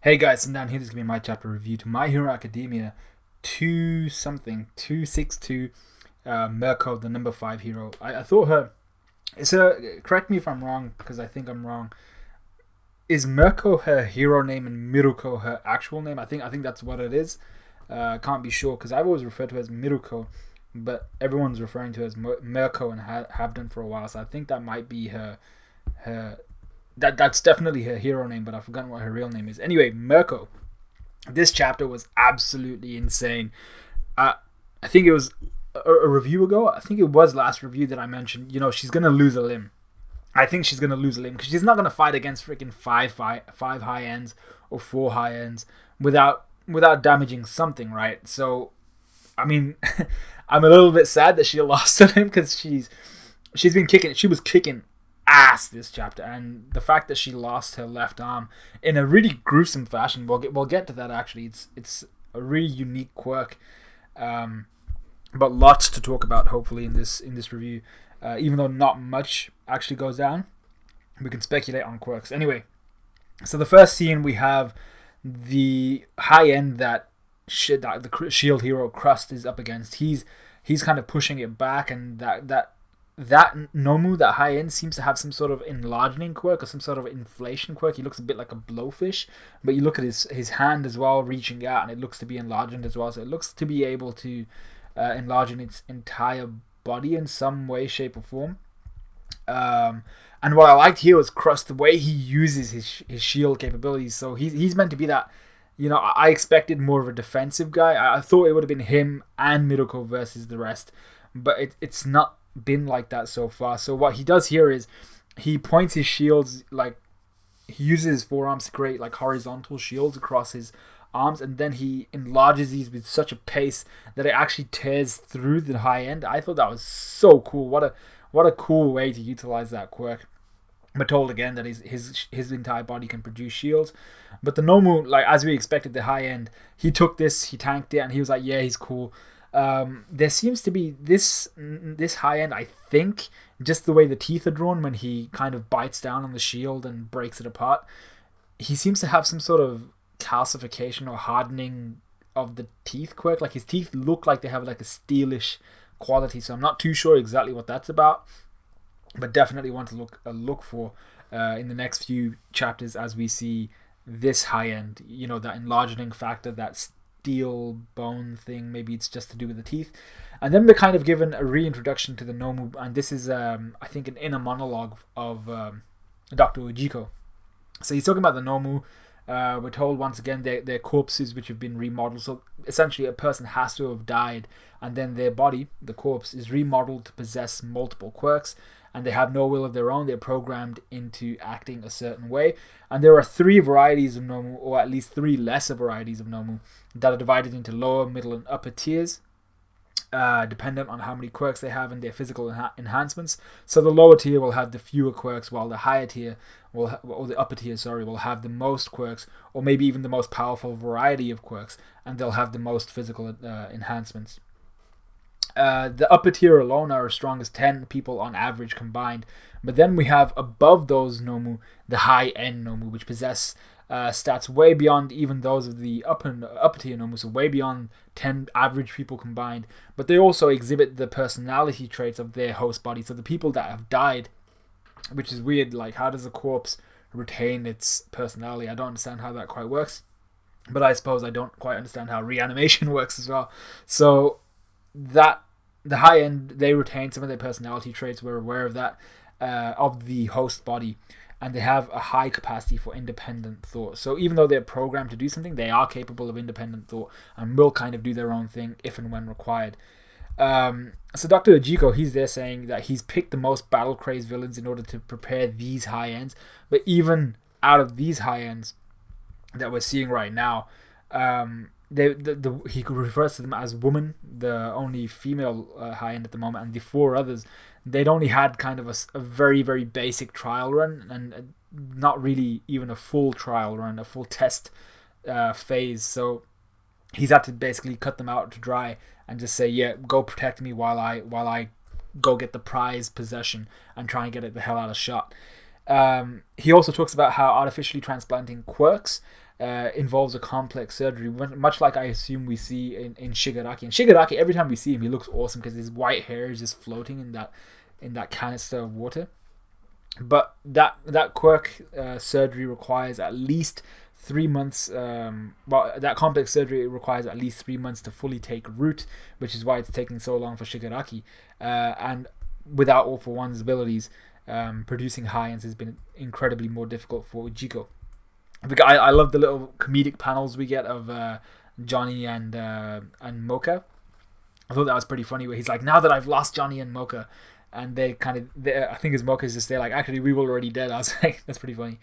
Hey guys, I'm down here. This is gonna be my chapter review to My Hero Academia 2 something 262. Mirko, the number 5 hero. I thought her. It's a correct me if I'm wrong because I think I'm wrong. Is Mirko her hero name and Miruko her actual name? I think that's what it is. Can't be sure because I've always referred to her as Miruko, but everyone's referring to her as Mirko and have done for a while. So I think that might be her that's definitely her hero name, but I've forgotten what her real name is. Anyway, Mirko. This chapter was absolutely insane. I think it was a review ago. I think it was last review that I mentioned. She's gonna lose a limb. I think she's gonna lose a limb because she's not gonna fight against freaking five high ends or 4 high ends without damaging something, right? So, I mean, I'm a little bit sad that she lost to him because she's been kicking. She was kicking ass this chapter, and the fact that she lost her left arm in a really gruesome fashion, we'll get to that. Actually, it's a really unique quirk, but lots to talk about hopefully in this review. Even though not much actually goes down, we can speculate on quirks anyway. So the first scene, we have the high end that the shield hero Crust is up against. He's kind of pushing it back, and that Nomu, that high end, seems to have some sort of enlarging quirk or some sort of inflation quirk. He looks a bit like a blowfish, but you look at his hand as well, reaching out, and it looks to be enlarged as well. So it looks to be able to enlarge in its entire body in some way, shape, or form. And what I liked here was Crust, the way he uses his shield capabilities. So he's meant to be that. I expected more of a defensive guy. I thought it would have been him and Miruko versus the rest, but it's not been like that so far. So what he does here is he points his shields, like he uses his forearms to create like horizontal shields across his arms, and then he enlarges these with such a pace that it actually tears through the high end. I thought that was so cool. What a cool way to utilize that quirk. We're told again that his entire body can produce shields, but the Nomu, like as we expected, the high end, he took this, he tanked it, and he was like, yeah, he's cool. There seems to be this high end, I think, just the way the teeth are drawn when he kind of bites down on the shield and breaks it apart. He seems to have some sort of calcification or hardening of the teeth quirk. Like his teeth look like they have like a steelish quality. So I'm not too sure exactly what that's about, but definitely want to look for in the next few chapters as we see this high end. That enlarging factor, that steel bone thing. Maybe it's just to do with the teeth. And then we're kind of given a reintroduction to the Nomu, and this is I think an inner monologue of Dr. Ujiko. So he's talking about the Nomu. We're told once again they're corpses which have been remodeled. So essentially a person has to have died, and then their body, the corpse, is remodeled to possess multiple quirks, and they have no will of their own. They're programmed into acting a certain way. And there are 3 varieties of Nomu, or at least 3 lesser varieties of Nomu, that are divided into lower, middle, and upper tiers, dependent on how many quirks they have and their physical enhancements. So the lower tier will have the fewer quirks, while the higher tier or the upper tier, will have the most quirks, or maybe even the most powerful variety of quirks, and they'll have the most physical enhancements. The upper tier alone are as strong as 10 people on average combined. But then we have above those Nomu, the high-end Nomu, which possess stats way beyond even those of the upper tier Nomu, so way beyond 10 average people combined. But they also exhibit the personality traits of their host body. So the people that have died, which is weird, like how does a corpse retain its personality? I don't understand how that quite works. But I suppose I don't quite understand how reanimation works as well. So that the high end, they retain some of their personality traits. We're aware of that, of the host body, and they have a high capacity for independent thought. So even though they're programmed to do something, they are capable of independent thought and will kind of do their own thing if and when required. So Dr. Ujiko, he's there saying that he's picked the most battle-crazed villains in order to prepare these high ends. But even out of these high ends that we're seeing right now, he refers to them as woman, the only female high end at the moment, and the 4 others, they'd only had kind of a very, very basic trial run, and not really even a full trial run, a full test phase. So he's had to basically cut them out to dry and just say, yeah, go protect me while I go get the prize possession and try and get it the hell out of shot. He also talks about how artificially transplanting quirks involves a complex surgery, much like I assume we see in Shigaraki. And Shigaraki, every time we see him, he looks awesome because his white hair is just floating in that canister of water. But that quirk surgery requires at least 3 months. That complex surgery requires at least 3 months to fully take root, which is why it's taking so long for Shigaraki. And without All for One's abilities, producing high ends has been incredibly more difficult for Ujiko. I love the little comedic panels we get of Johnny and Mocha. I thought that was pretty funny. Where he's like, "Now that I've lost Johnny and Mocha," and I think his Mocha's just there like, "Actually, we were already dead." I was like, "That's pretty funny."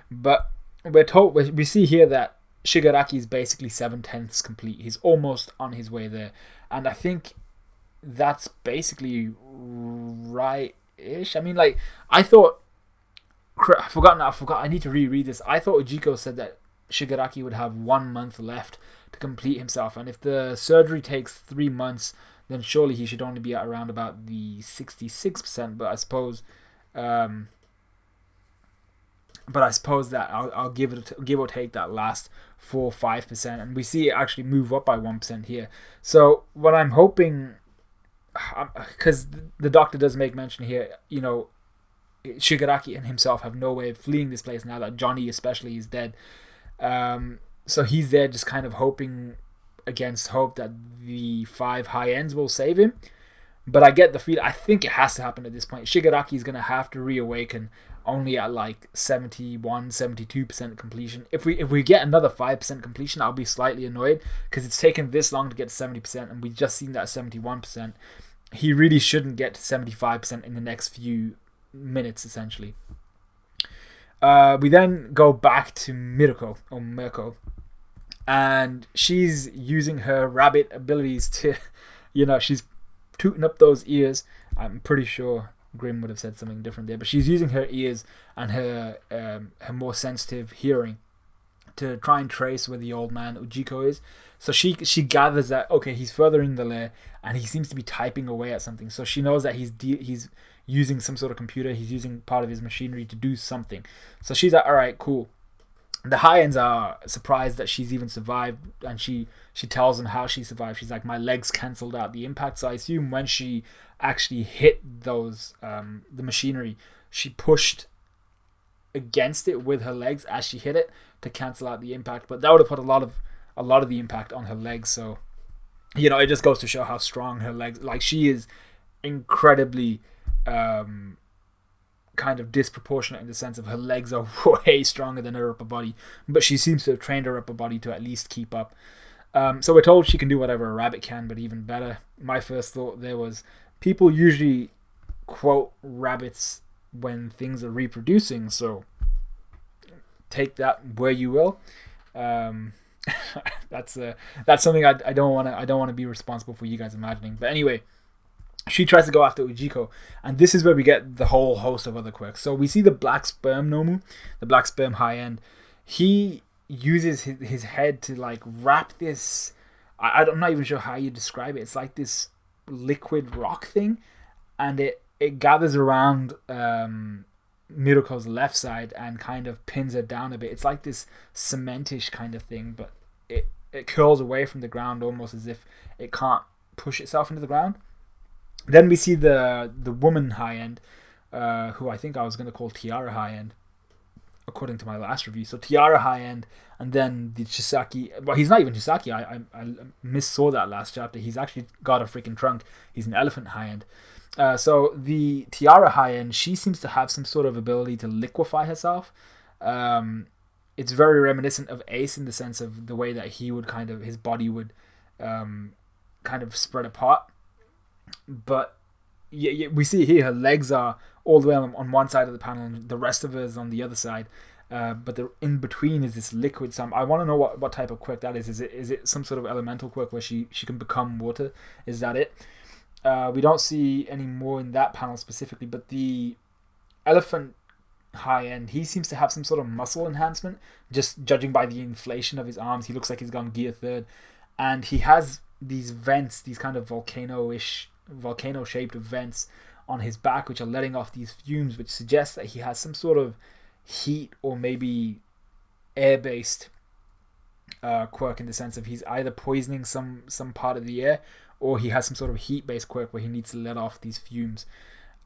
But we see here that Shigaraki is basically 7/10 complete. He's almost on his way there, and I think that's basically right-ish. I mean, like, I thought. I forgot. I need to reread this. I thought Ujiko said that Shigaraki would have 1 month left to complete himself, and if the surgery takes 3 months, then surely he should only be at around about the 66%. But I suppose, that I'll give or take that last 4-5%, and we see it actually move up by 1% here. So what I'm hoping, because the doctor does make mention here, Shigaraki and himself have no way of fleeing this place now that Johnny especially is dead. So he's there just kind of hoping against hope that the 5 high ends will save him. But I get the feel, I think it has to happen at this point. Shigaraki is going to have to reawaken only at like 71-72% completion. If we get another 5% completion, I'll be slightly annoyed because it's taken this long to get 70%, and we've just seen that 71%. He really shouldn't get to 75% in the next few minutes, essentially. We then go back to Mirko, and she's using her rabbit abilities to, she's tooting up those ears. I'm pretty sure Grimm would have said something different there, but she's using her ears and her more sensitive hearing to try and trace where the old man Ujiko is. So she gathers that, okay, he's further in the lair and he seems to be typing away at something. So she knows that he's using some sort of computer. He's using part of his machinery to do something. So she's like, all right, cool. The high ends are surprised that she's even survived, and she tells them how she survived. She's like, my legs cancelled out the impact. So I assume when she actually hit those the machinery, she pushed against it with her legs as she hit it to cancel out the impact. But that would have put a lot of the impact on her legs. So it just goes to show how strong her legs. Like, she is incredibly kind of disproportionate in the sense of her legs are way stronger than her upper body, but she seems to have trained her upper body to at least keep up. So we're told she can do whatever a rabbit can, but even better. My first thought there was, people usually quote rabbits when things are reproducing, so take that where you will. That's something I don't want to be responsible for you guys imagining. But anyway, she tries to go after Ujiko, and this is where we get the whole host of other quirks. So we see the black sperm Nomu, the black sperm high end. He uses his head to like wrap this. I'm not even sure how you describe it. It's like this liquid rock thing, and it gathers around Miruko's left side and kind of pins her down a bit. It's like this cementish kind of thing, but it curls away from the ground almost as if it can't push itself into the ground. Then we see the woman high end, who I think I was going to call Tiara high end, according to my last review. So Tiara high end, and then the Chisaki. Well, he's not even Chisaki. I missaw that last chapter. He's actually got a freaking trunk. He's an elephant high end. So the Tiara high end, she seems to have some sort of ability to liquefy herself. It's very reminiscent of Ace in the sense of the way that he would his body would kind of spread apart. But yeah, we see here her legs are all the way on one side of the panel and the rest of her is on the other side. But the in between is this liquid. So I want to know what type of quirk that is. Is it some sort of elemental quirk where she can become water? Is that it? We don't see any more in that panel specifically, but the elephant high end, he seems to have some sort of muscle enhancement, just judging by the inflation of his arms. He looks like he's gone gear third, and he has these vents, these kind of volcano-shaped vents on his back, which are letting off these fumes, which suggests that he has some sort of heat or maybe air-based quirk in the sense of he's either poisoning some part of the air, or he has some sort of heat-based quirk where he needs to let off these fumes.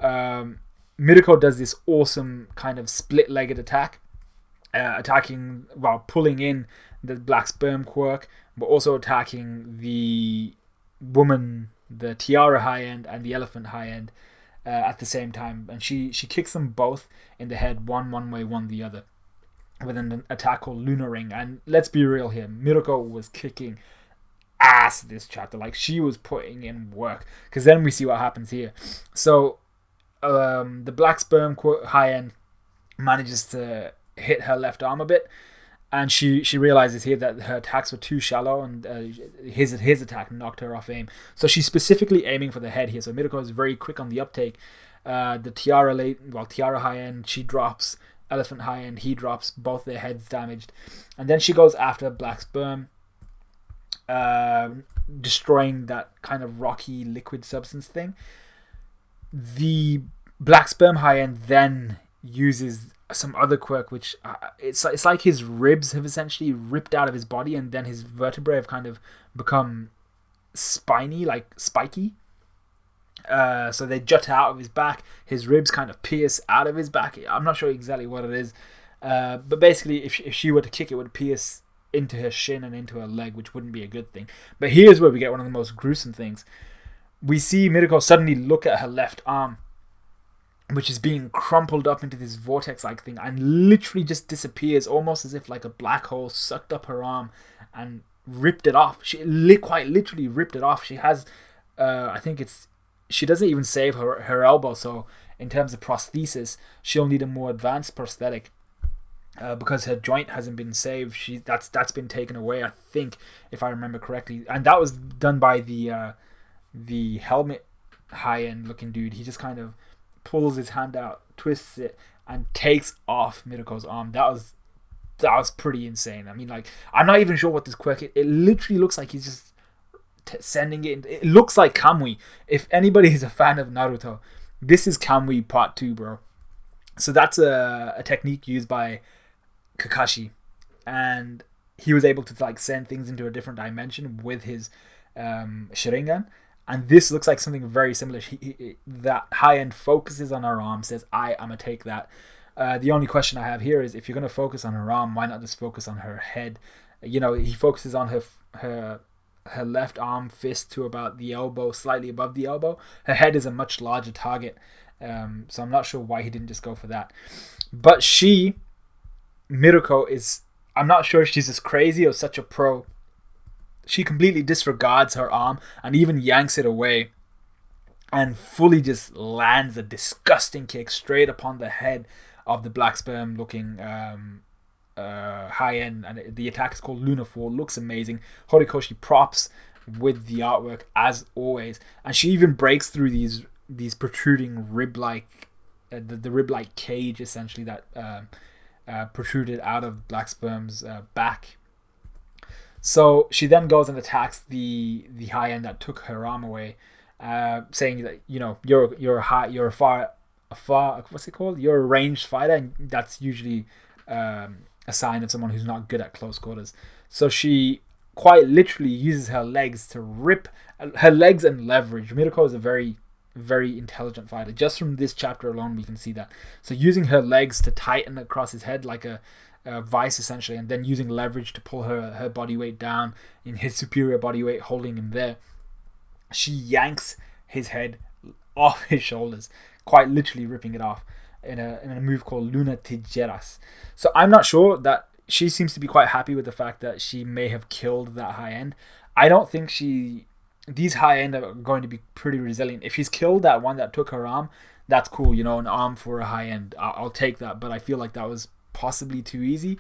Mirko does this awesome kind of split-legged attack, attacking while pulling in the black sperm quirk, but also attacking the woman, the tiara high end and the elephant high end at the same time, and she kicks them both in the head, one way, one the other, with an attack called Lunar Ring. And let's be real here, Mirko was kicking ass this chapter. Like, she was putting in work, because then we see what happens here. So the black sperm high end manages to hit her left arm a bit, and she realizes here that her attacks were too shallow, and his attack knocked her off aim. So she's specifically aiming for the head here. So Mirko is very quick on the uptake. The Tiara high end, she drops. Elephant high end, he drops. Both their heads damaged. And then she goes after black sperm, destroying that kind of rocky liquid substance thing. The black sperm high end then uses some other quirk, which it's like his ribs have essentially ripped out of his body, and then his vertebrae have kind of become spiny, like spiky. So they jut out of his back. His ribs kind of pierce out of his back. I'm not sure exactly what it is, but basically, if she were to kick, it would pierce into her shin and into her leg, which wouldn't be a good thing. But here's where we get one of the most gruesome things. We see Mirko suddenly look at her left arm, which is being crumpled up into this vortex-like thing, and literally just disappears, almost as if like a black hole sucked up her arm and ripped it off. She quite literally ripped it off. She has, she doesn't even save her elbow, so in terms of prosthesis, she'll need a more advanced prosthetic, because her joint hasn't been saved. That's been taken away, I think, if I remember correctly, and that was done by the helmet high-end looking dude. He just kind of pulls his hand out, twists it, and takes off Mirko's arm. That was pretty insane. I mean, like, I'm not even sure what this quirk is. It literally looks like he's just sending it. It looks like Kamui. If anybody is a fan of Naruto, this is Kamui Part 2, bro. So that's a technique used by Kakashi, and he was able to like send things into a different dimension with his Sharingan. And this looks like something very similar. That high-end focuses on her arm, says, I'm going to take that. The only question I have here is, if you're going to focus on her arm, why not just focus on her head? You know, he focuses on her left arm, fist to about the elbow, slightly above the elbow. Her head is a much larger target. So I'm not sure why he didn't just go for that. But Mirko is, I'm not sure if she's as crazy or such a pro. She completely disregards her arm and even yanks it away, and fully just lands a disgusting kick straight upon the head of the black sperm looking high end. And the attack is called Lunar Fall. Looks amazing. Horikoshi props with the artwork as always, and she even breaks through these protruding rib-like the rib-like cage essentially that protruded out of black sperm's back. So she then goes and attacks the high end that took her arm away, saying that, you know, you're a far what's it called? You're a ranged fighter, and that's usually a sign of someone who's not good at close quarters. So she quite literally uses her legs to rip her legs and leverage. Mirko is a very, very intelligent fighter. Just from this chapter alone, we can see that. So using her legs to tighten across his head like a vice essentially, and then using leverage to pull her body weight down in his superior body weight, holding him there. She yanks his head off his shoulders, quite literally ripping it off in a move called Luna Tijeras. So I'm not sure, that she seems to be quite happy with the fact that she may have killed that high end. I don't think these high end are going to be pretty resilient. If she's killed that one that took her arm, that's cool, you know, an arm for a high end, I'll take that, but I feel like that was possibly too easy.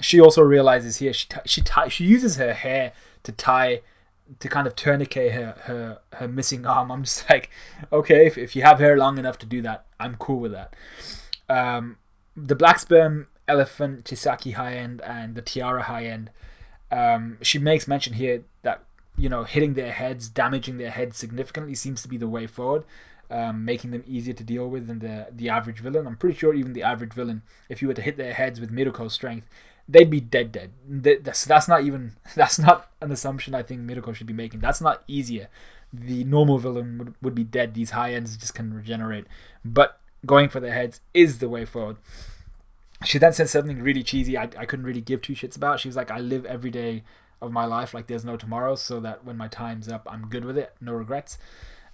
She also realizes here she uses her hair to kind of tourniquet her missing arm. I'm just like, okay, if you have hair long enough to do that, I'm cool with that. The black sperm, elephant, Chisaki high end, and the tiara high end, she makes mention here that, you know, hitting their heads, damaging their heads significantly seems to be the way forward. Making them easier to deal with than the average villain. I'm pretty sure even the average villain, if you were to hit their heads with Miruko's strength, they'd be dead. That's not even that's not an assumption I think Mirko should be making. That's not easier. The normal villain would be dead. These high ends just can regenerate, but going for their heads is the way forward. She then said something really cheesy I couldn't really give two shits about. She was like, I live every day of my life like there's no tomorrow, so that when my time's up, I'm good with it, no regrets.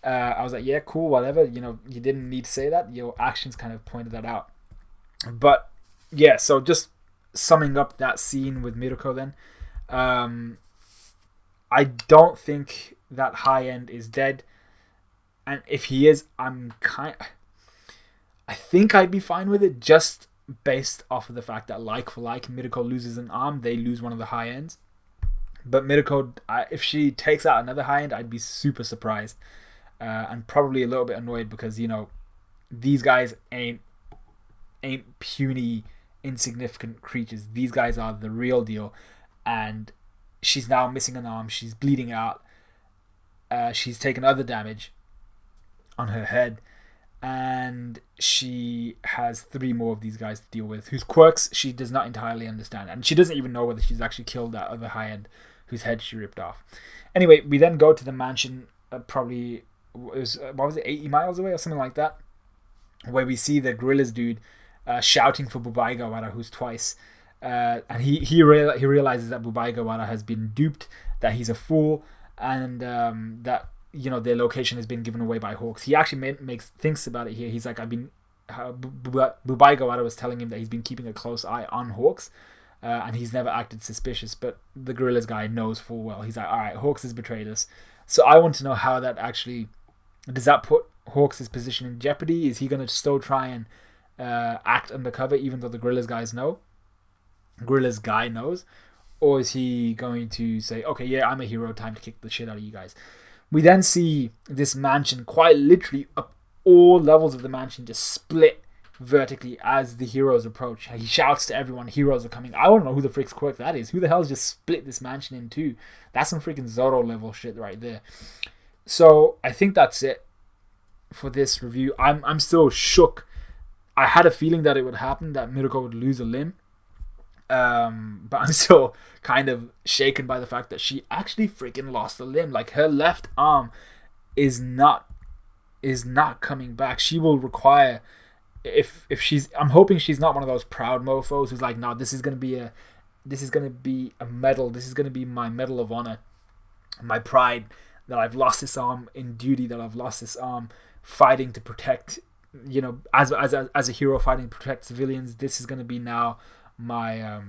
I was like, yeah, cool, whatever. You didn't need to say that. Your actions kind of pointed that out. But yeah, so just summing up that scene with Mirko then, I don't think that high end is dead, and if he is, I think I'd be fine with it, just based off of the fact that like for like, Mirko loses an arm, they lose one of the high ends. But Mirko, if she takes out another high end, I'd be super surprised, and probably a little bit annoyed, because these guys ain't puny, insignificant creatures. These guys are the real deal, and she's now missing an arm. She's bleeding out. She's taken other damage on her head, and she has 3 more of these guys to deal with, whose quirks she does not entirely understand, and she doesn't even know whether she's actually killed that other high end whose head she ripped off. Anyway, we then go to the mansion, probably what was it, 80 miles away or something like that, where we see the gorillas dude shouting for Bubai Gawara, who's twice, and he realizes that Bubai Gawara has been duped, that he's a fool, and that their location has been given away by Hawks. He actually thinks about it here. He's like, Bubai Gawara was telling him that he's been keeping a close eye on Hawks, and he's never acted suspicious, but the gorillas guy knows full well. He's like, alright, Hawks has betrayed us. So I want to know how that actually, does that put Hawks' position in jeopardy? Is he going to still try and act undercover even though the gorillas guy knows? Or is he going to say, okay, yeah, I'm a hero, time to kick the shit out of you guys? We then see this mansion, quite literally up all levels of the mansion, just split vertically as the heroes approach. He shouts to everyone, heroes are coming. I don't know who the frick's quirk that is. Who the hell's just split this mansion in two? That's some freaking Zoro level shit right there. So I think that's it for this review. I'm still shook. I had a feeling that it would happen, that Mirko would lose a limb. But I'm still kind of shaken by the fact that she actually freaking lost a limb. Like, her left arm is not coming back. She will require, if she's, I'm hoping she's not one of those proud mofos who's like, no, this is gonna be a medal. This is gonna be my medal of honor, my pride that I've lost this arm in duty. That I've lost this arm fighting to protect, as a hero fighting to protect civilians. This is gonna be now my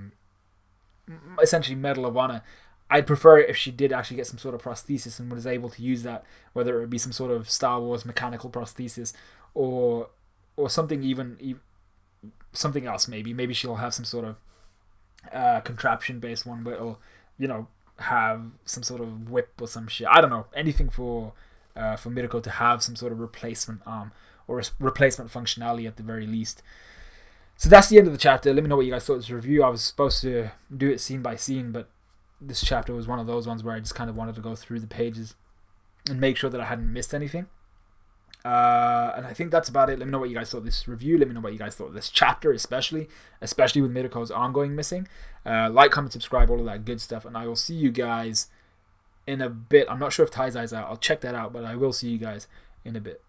essentially medal of honor. I'd prefer it if she did actually get some sort of prosthesis and was able to use that, whether it would be some sort of Star Wars mechanical prosthesis or something, even something else. Maybe she'll have some sort of contraption based one where it'll have some sort of whip or some shit. I don't know, anything for Mirko to have some sort of replacement arm or replacement functionality at the very least. So that's the end of the chapter. Let me know what you guys thought of this review. I was supposed to do it scene by scene, but this chapter was one of those ones where I just kind of wanted to go through the pages and make sure that I hadn't missed anything. And I think that's about it. Let me know what you guys thought of this review. Let me know what you guys thought of this chapter, especially with Mirko's arm going missing. Like, comment, subscribe, all of that good stuff. And I will see you guys in a bit. I'm not sure if Taizai's out. I'll check that out, but I will see you guys in a bit.